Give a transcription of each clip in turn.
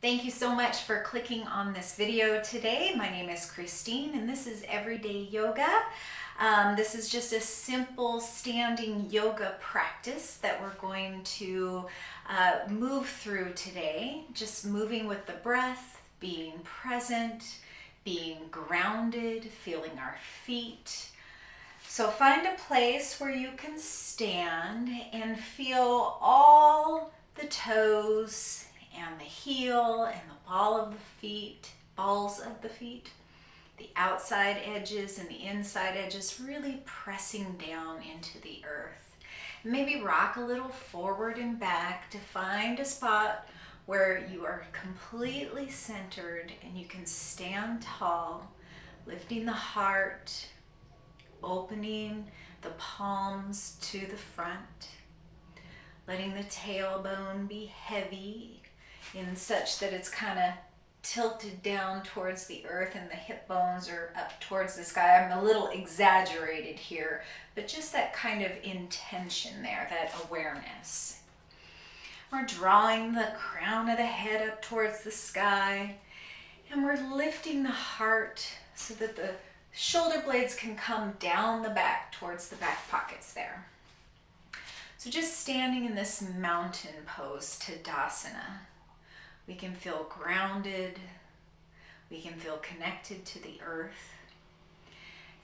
Thank you so much for clicking on this video today. My name is Christine and this is Everyday Yoga. This is just a simple standing yoga practice that we're going to move through today. Just moving with the breath, being present, being grounded, feeling our feet. So find a place where you can stand and feel all the toes and the heel and the balls of the feet, the outside edges and the inside edges really pressing down into the earth. Maybe rock a little forward and back to find a spot where you are completely centered and you can stand tall, lifting the heart, opening the palms to the front, letting the tailbone be heavy in such that it's kind of tilted down towards the earth and the hip bones are up towards the sky. I'm a little exaggerated here, but just that kind of intention there, that awareness. We're drawing the crown of the head up towards the sky, and we're lifting the heart so that the shoulder blades can come down the back towards the back pockets there. So just standing in this mountain pose, Tadasana, we can feel grounded, we can feel connected to the earth.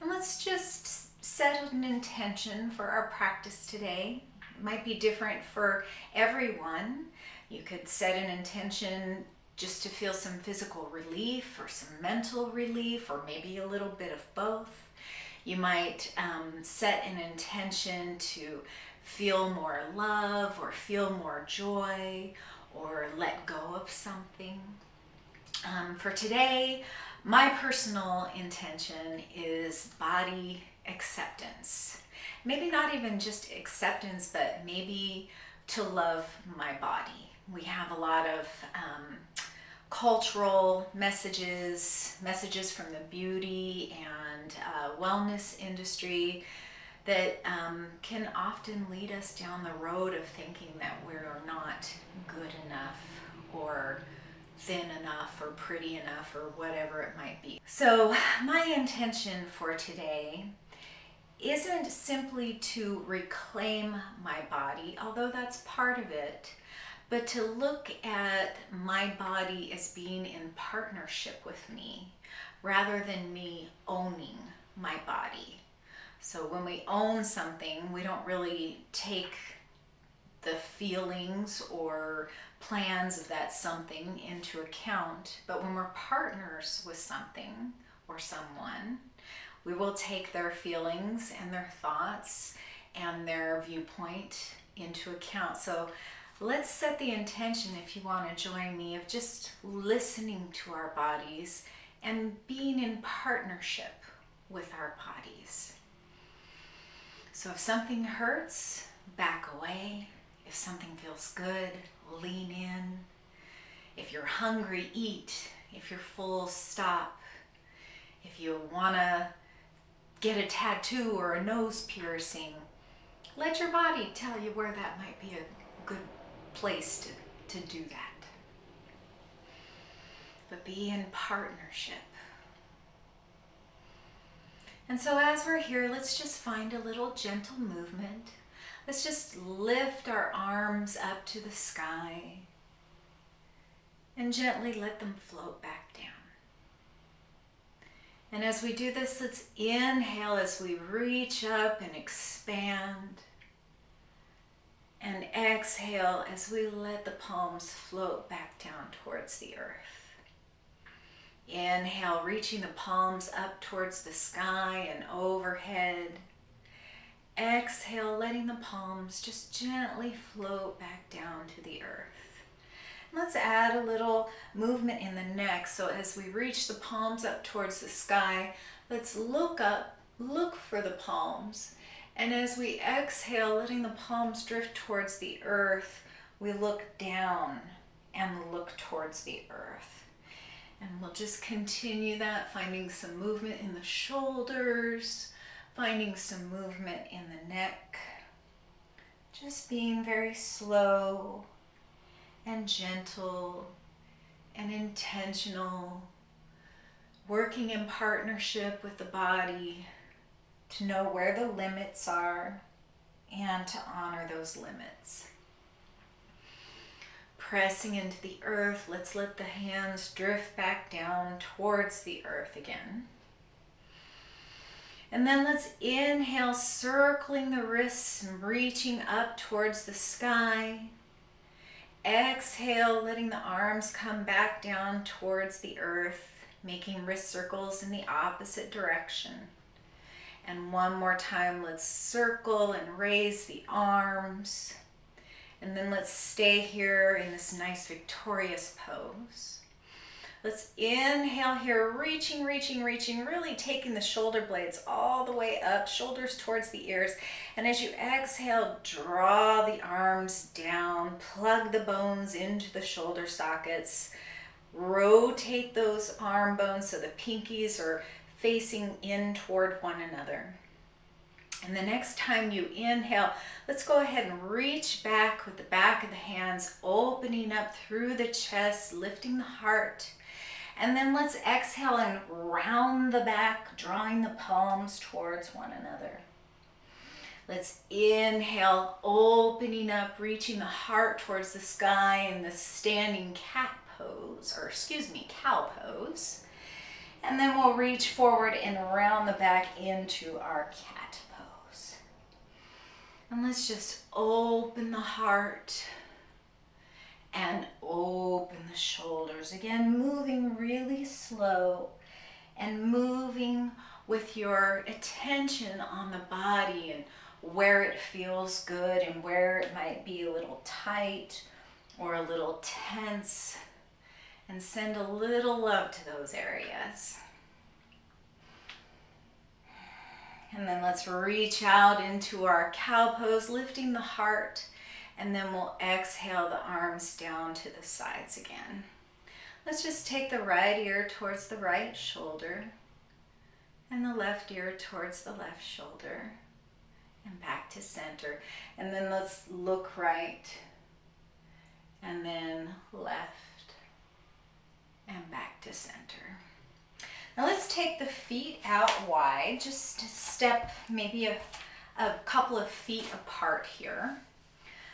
And let's just set an intention for our practice today. It might be different for everyone. You could set an intention just to feel some physical relief or some mental relief or maybe a little bit of both. You might set an intention to feel more love or feel more joy or let go of something. For today, my personal intention is body acceptance. Maybe not even just acceptance, but maybe to love my body. We have a lot of cultural messages from the beauty and wellness industry that can often lead us down the road of thinking that we're not good enough or thin enough or pretty enough or whatever it might be. So my intention for today isn't simply to reclaim my body, although that's part of it, but to look at my body as being in partnership with me rather than me owning my body. So when we own something, we don't really take the feelings or plans of that something into account. But when we're partners with something or someone, we will take their feelings and their thoughts and their viewpoint into account. So let's set the intention, if you want to join me, of just listening to our bodies and being in partnership with our bodies. So if something hurts, back away. If something feels good, lean in. If you're hungry, eat. If you're full, stop. If you want to get a tattoo or a nose piercing, let your body tell you where that might be a good place to do that. But be in partnership. And so as we're here, let's just find a little gentle movement. Let's just lift our arms up to the sky and gently let them float back down. And as we do this, let's inhale as we reach up and expand. And exhale as we let the palms float back down towards the earth. Inhale, reaching the palms up towards the sky and overhead. Exhale, letting the palms just gently float back down to the earth. Let's add a little movement in the neck. So as we reach the palms up towards the sky, let's look up, look for the palms. And as we exhale, letting the palms drift towards the earth, we look down and look towards the earth. And we'll just continue that, finding some movement in the shoulders, finding some movement in the neck. Just being very slow and gentle intentional, working in partnership with the body to know where the limits are and to honor those limits. Pressing into the earth, let's let the hands drift back down towards the earth again. And then let's inhale, circling the wrists and reaching up towards the sky. Exhale, letting the arms come back down towards the earth, making wrist circles in the opposite direction. And one more time, let's circle and raise the arms. And then let's stay here in this nice victorious pose. Let's inhale here, reaching, really taking the shoulder blades all the way up, shoulders towards the ears. And as you exhale, draw the arms down, plug the bones into the shoulder sockets, rotate those arm bones so the pinkies are facing in toward one another. And the next time you inhale, let's go ahead and reach back with the back of the hands, opening up through the chest, lifting the heart. And then let's exhale and round the back, drawing the palms towards one another. Let's inhale, opening up, reaching the heart towards the sky in the standing cat pose, cow pose. And then we'll reach forward and round the back into our cat pose. And let's just open the heart and open the shoulders. Again, moving really slow and moving with your attention on the body and where it feels good and where it might be a little tight or a little tense. And send a little love to those areas. And then let's reach out into our cow pose, lifting the heart. And then we'll exhale the arms down to the sides again. Let's just take the right ear towards the right shoulder and the left ear towards the left shoulder and back to center. And then let's look right and then left and back to center. Now let's take the feet out wide, just step maybe a couple of feet apart here.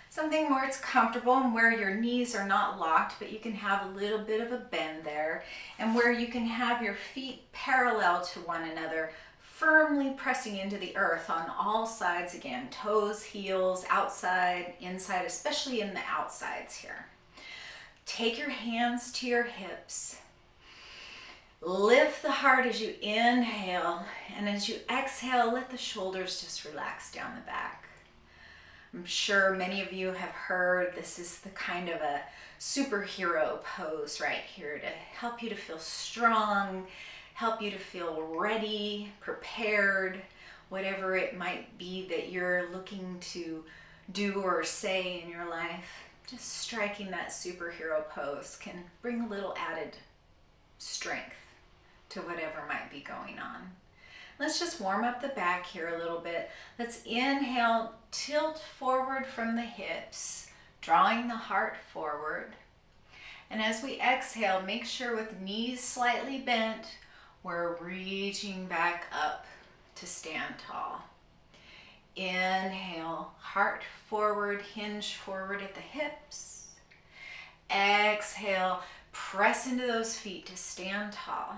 Something where it's comfortable and where your knees are not locked, but you can have a little bit of a bend there, and where you can have your feet parallel to one another, firmly pressing into the earth on all sides again, toes, heels, outside, inside, especially in the outsides here. Take your hands to your hips. Lift the heart as you inhale, and as you exhale, let the shoulders just relax down the back. I'm sure many of you have heard this is the kind of a superhero pose right here to help you to feel strong, help you to feel ready, prepared, whatever it might be that you're looking to do or say in your life. Just striking that superhero pose can bring a little added strength to whatever might be going on. Let's just warm up the back here a little bit. Let's inhale, tilt forward from the hips, drawing the heart forward. And as we exhale, make sure with knees slightly bent, we're reaching back up to stand tall. Inhale, heart forward, hinge forward at the hips. Exhale, press into those feet to stand tall.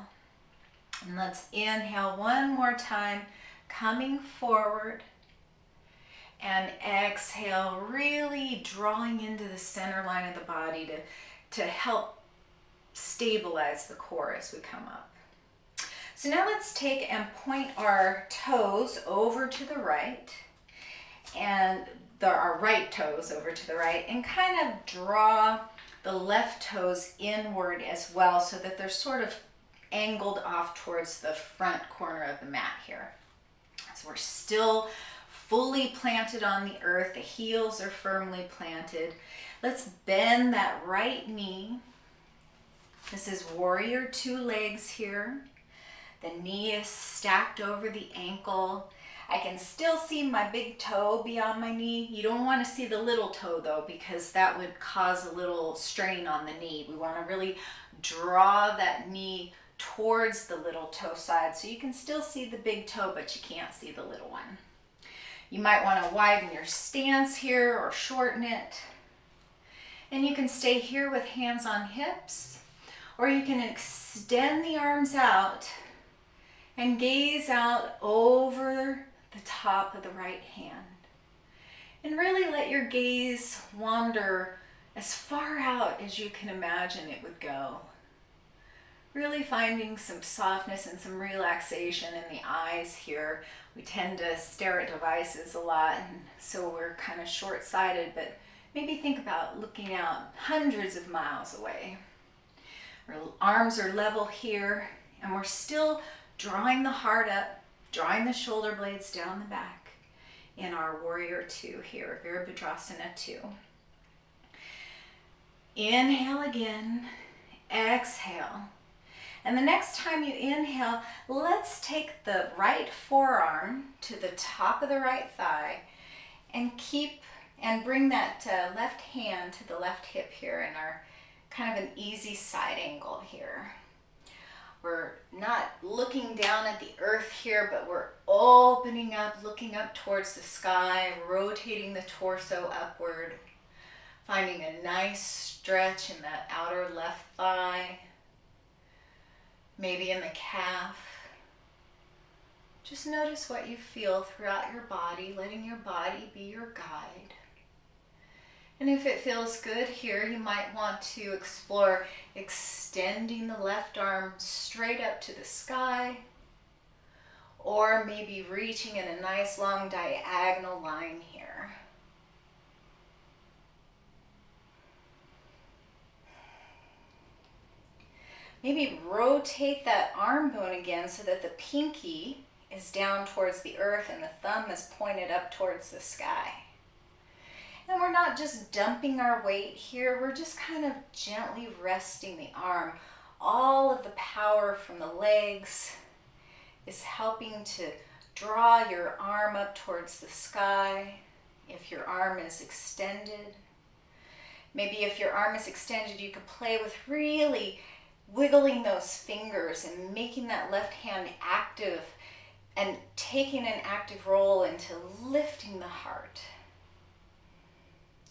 And let's inhale one more time, coming forward. And exhale, really drawing into the center line of the body to help stabilize the core as we come up. So now let's take and point our toes over to the right, and our right toes over to the right, and kind of draw the left toes inward as well so that they're sort of angled off towards the front corner of the mat here. So we're still fully planted on the earth. The heels are firmly planted. Let's bend that right knee. This is warrior two legs here. The knee is stacked over the ankle. I can still see my big toe beyond my knee. You don't want to see the little toe though, because that would cause a little strain on the knee. We want to really draw that knee towards the little toe side so you can still see the big toe, but you can't see the little one. You might want to widen your stance here or shorten it. And you can stay here with hands on hips, or you can extend the arms out and gaze out over the top of the right hand. And really let your gaze wander as far out as you can imagine it would go. Really finding some softness and some relaxation in the eyes here. We tend to stare at devices a lot, and so we're kind of short-sighted, but maybe think about looking out hundreds of miles away. Our arms are level here, and we're still drawing the heart up, drawing the shoulder blades down the back in our Warrior Two here, Virabhadrasana 2. Inhale again, exhale. And the next time you inhale, let's take the right forearm to the top of the right thigh and bring that left hand to the left hip here in our kind of an easy side angle here. We're not looking down at the earth here, but we're opening up, looking up towards the sky, rotating the torso upward, finding a nice stretch in that outer left thigh, maybe in the calf. Just notice what you feel throughout your body, letting your body be your guide. And if it feels good here, you might want to explore extending the left arm straight up to the sky, or maybe reaching in a nice long diagonal line here. Maybe rotate that arm bone again so that the pinky is down towards the earth and the thumb is pointed up towards the sky. And we're not just dumping our weight here, we're just kind of gently resting the arm. All of the power from the legs is helping to draw your arm up towards the sky if your arm is extended. Maybe if your arm is extended, you could play with really wiggling those fingers and making that left hand active and taking an active role into lifting the heart.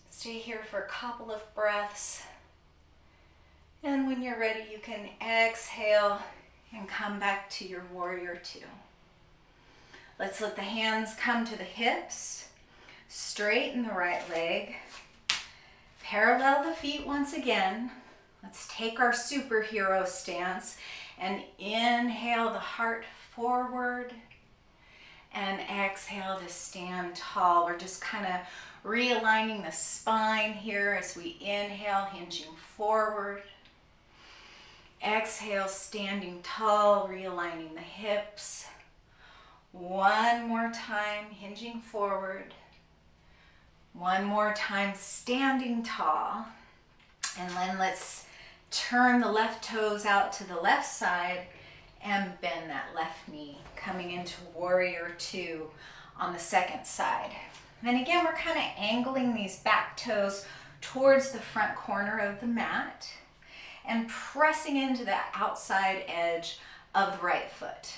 Stay here for a couple of breaths. And when you're ready, you can exhale and come back to your Warrior Two. Let's let the hands come to the hips. Straighten the right leg. Parallel the feet once again. Let's take our superhero stance and inhale the heart forward and exhale to stand tall. We're just kind of realigning the spine here as we inhale, hinging forward. Exhale, standing tall, realigning the hips. One more time, hinging forward. One more time, standing tall. And then let's turn the left toes out to the left side and bend that left knee, coming into Warrior Two on the second side. And again, we're kind of angling these back toes towards the front corner of the mat and pressing into the outside edge of the right foot.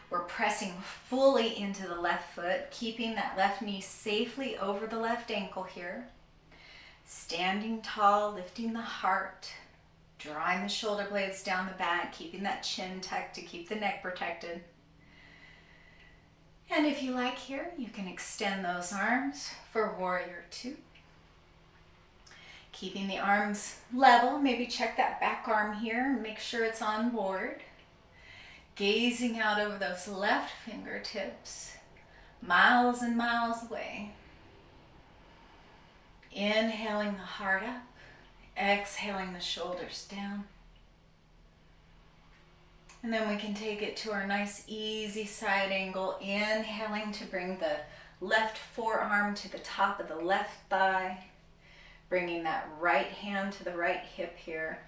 We're pressing fully into the left foot, keeping that left knee safely over the left ankle here. Standing tall, lifting the heart, drawing the shoulder blades down the back, keeping that chin tucked to keep the neck protected. And if you like here, you can extend those arms for Warrior Two. Keeping the arms level, maybe check that back arm here and make sure it's on board. Gazing out over those left fingertips, miles and miles away. Inhaling the heart up, exhaling the shoulders down. And then we can take it to our nice easy side angle, inhaling to bring the left forearm to the top of the left thigh, bringing that right hand to the right hip here.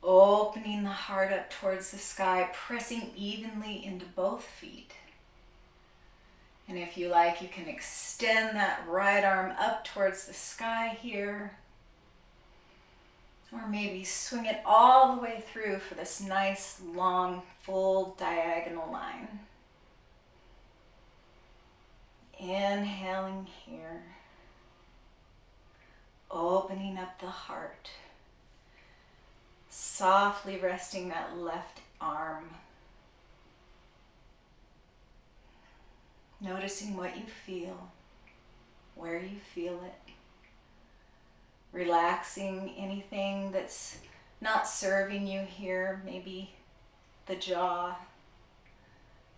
Opening the heart up towards the sky, pressing evenly into both feet. And if you like, you can extend that right arm up towards the sky here. Or maybe swing it all the way through for this nice, long, full diagonal line. Inhaling here. Opening up the heart. Softly resting that left arm. Noticing what you feel, where you feel it. Relaxing anything that's not serving you here, maybe the jaw,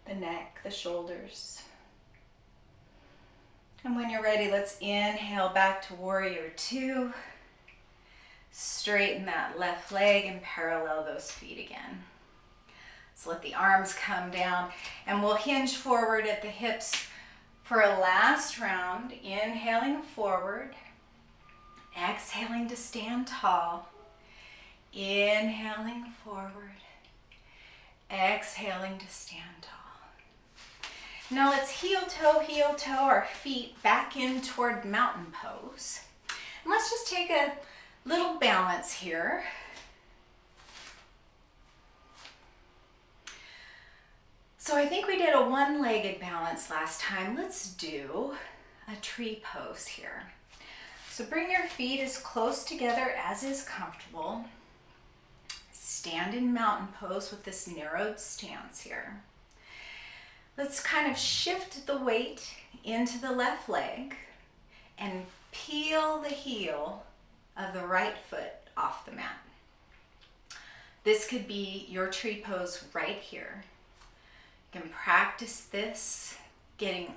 the neck, the shoulders. And when you're ready, let's inhale back to warrior two. Straighten that left leg and parallel those feet again. So let the arms come down and we'll hinge forward at the hips for a last round. Inhaling forward, exhaling to stand tall. Inhaling forward, exhaling to stand tall. Now let's heel toe our feet back in toward mountain pose. And let's just take a little balance here. So I think we did a one-legged balance last time. Let's do a tree pose here. So bring your feet as close together as is comfortable. Stand in mountain pose with this narrowed stance here. Let's kind of shift the weight into the left leg and peel the heel of the right foot off the mat. This could be your tree pose right here. You can practice this, getting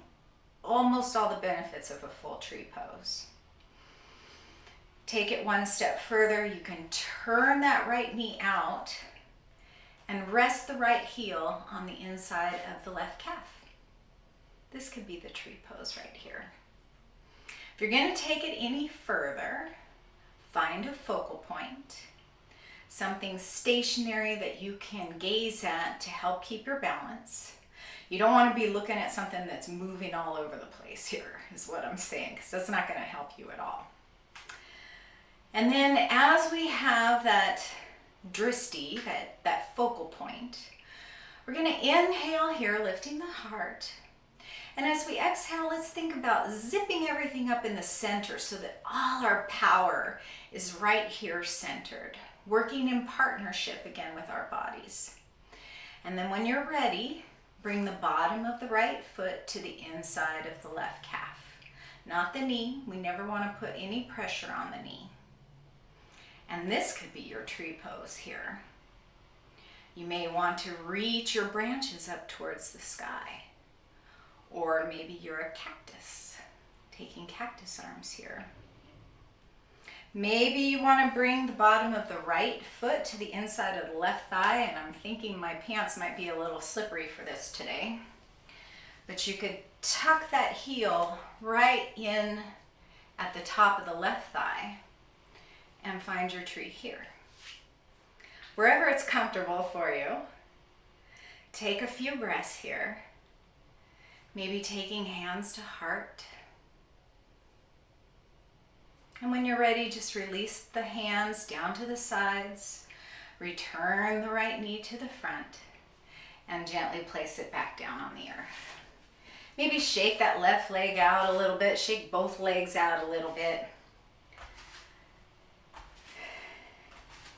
almost all the benefits of a full tree pose. Take it one step further. You can turn that right knee out and rest the right heel on the inside of the left calf. This could be the tree pose right here. If you're going to take it any further, find a focal point, something stationary that you can gaze at to help keep your balance. You don't want to be looking at something that's moving all over the place here, is what I'm saying, because that's not going to help you at all. And then as we have that dristi, that focal point, we're going to inhale here, lifting the heart. And as we exhale, let's think about zipping everything up in the center so that all our power is right here centered, working in partnership again with our bodies. And then when you're ready, bring the bottom of the right foot to the inside of the left calf, not the knee. We never want to put any pressure on the knee. And this could be your tree pose here. You may want to reach your branches up towards the sky. Or maybe you're a cactus, taking cactus arms here. Maybe you want to bring the bottom of the right foot to the inside of the left thigh, and I'm thinking my pants might be a little slippery for this today. But you could tuck that heel right in at the top of the left thigh and find your tree here. Wherever it's comfortable for you, take a few breaths here. Maybe taking hands to heart. And when you're ready, just release the hands down to the sides, return the right knee to the front, and gently place it back down on the earth. Maybe shake that left leg out a little bit, shake both legs out a little bit.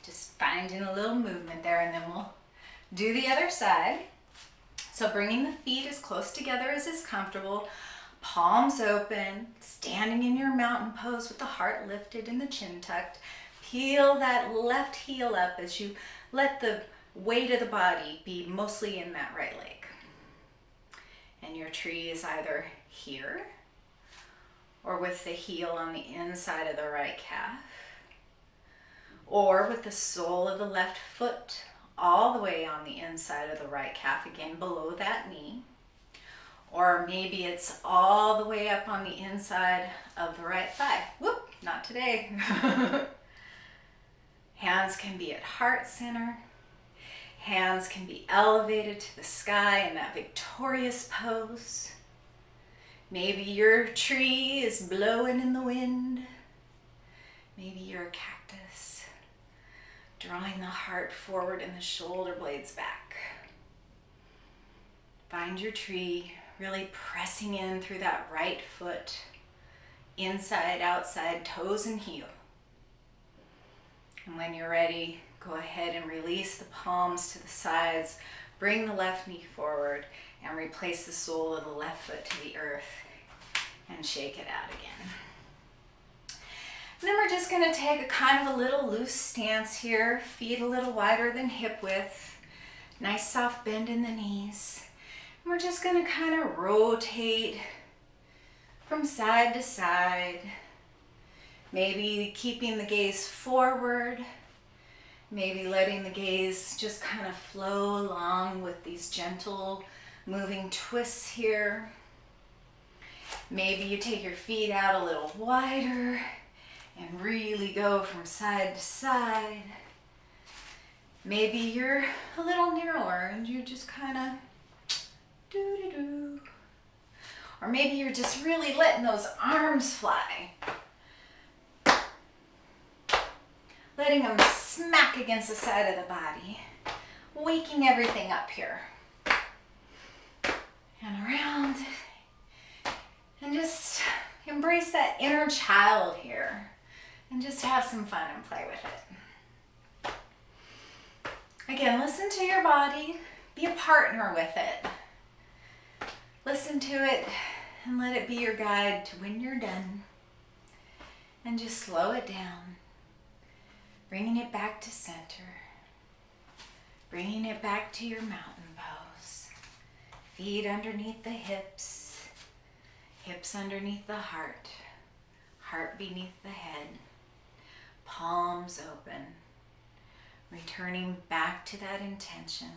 Just finding a little movement there, and then we'll do the other side. So bringing the feet as close together as is comfortable, palms open, standing in your mountain pose with the heart lifted and the chin tucked. Peel that left heel up as you let the weight of the body be mostly in that right leg. And your tree is either here or with the heel on the inside of the right calf, or with the sole of the left foot all the way on the inside of the right calf, again below that knee. Or maybe it's all the way up on the inside of the right thigh. Whoop, not today. Hands can be at heart center. Hands can be elevated to the sky in that victorious pose. Maybe your tree is blowing in the wind. Maybe you're a cactus Drawing the heart forward and the shoulder blades back. Find your tree, really pressing in through that right foot, inside, outside, toes and heel. And when you're ready, go ahead and release the palms to the sides. Bring the left knee forward and replace the sole of the left foot to the earth and shake it out again. And then we're just going to take a kind of a little loose stance here, feet a little wider than hip width, nice soft bend in the knees. And we're just going to kind of rotate from side to side, maybe keeping the gaze forward, maybe letting the gaze just kind of flow along with these gentle moving twists here. Maybe you take your feet out a little wider and really go from side to side. Maybe you're a little narrower and you just kind of do-do-do. Or maybe you're just really letting those arms fly. Letting them smack against the side of the body. Waking everything up here. And around. And just embrace that inner child here. And just have some fun and play with it. Again, listen to your body. Be a partner with it. Listen to it and let it be your guide to when you're done. And just slow it down. Bringing it back to center. Bringing it back to your mountain pose. Feet underneath the hips. Hips underneath the heart. Heart beneath the head. Palms open. Returning back to that intention.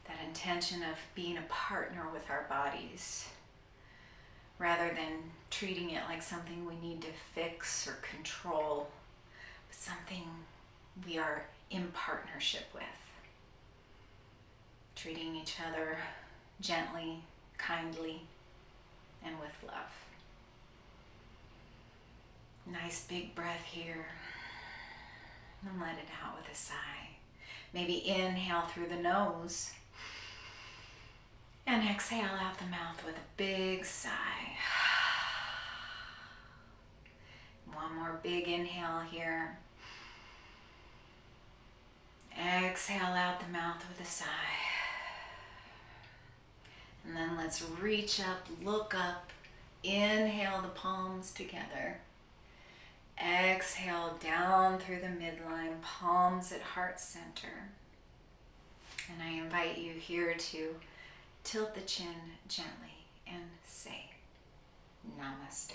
That intention of being a partner with our bodies. Rather than treating it like something we need to fix or control. But something we are in partnership with. Treating each other gently, kindly, and with love. Nice big breath here. And let it out with a sigh. Maybe inhale through the nose. And exhale out the mouth with a big sigh. One more big inhale here. Exhale out the mouth with a sigh. And then let's reach up, look up, inhale the palms together. Exhale down through the midline, palms at heart center. And I invite you here to tilt the chin gently and say, Namaste.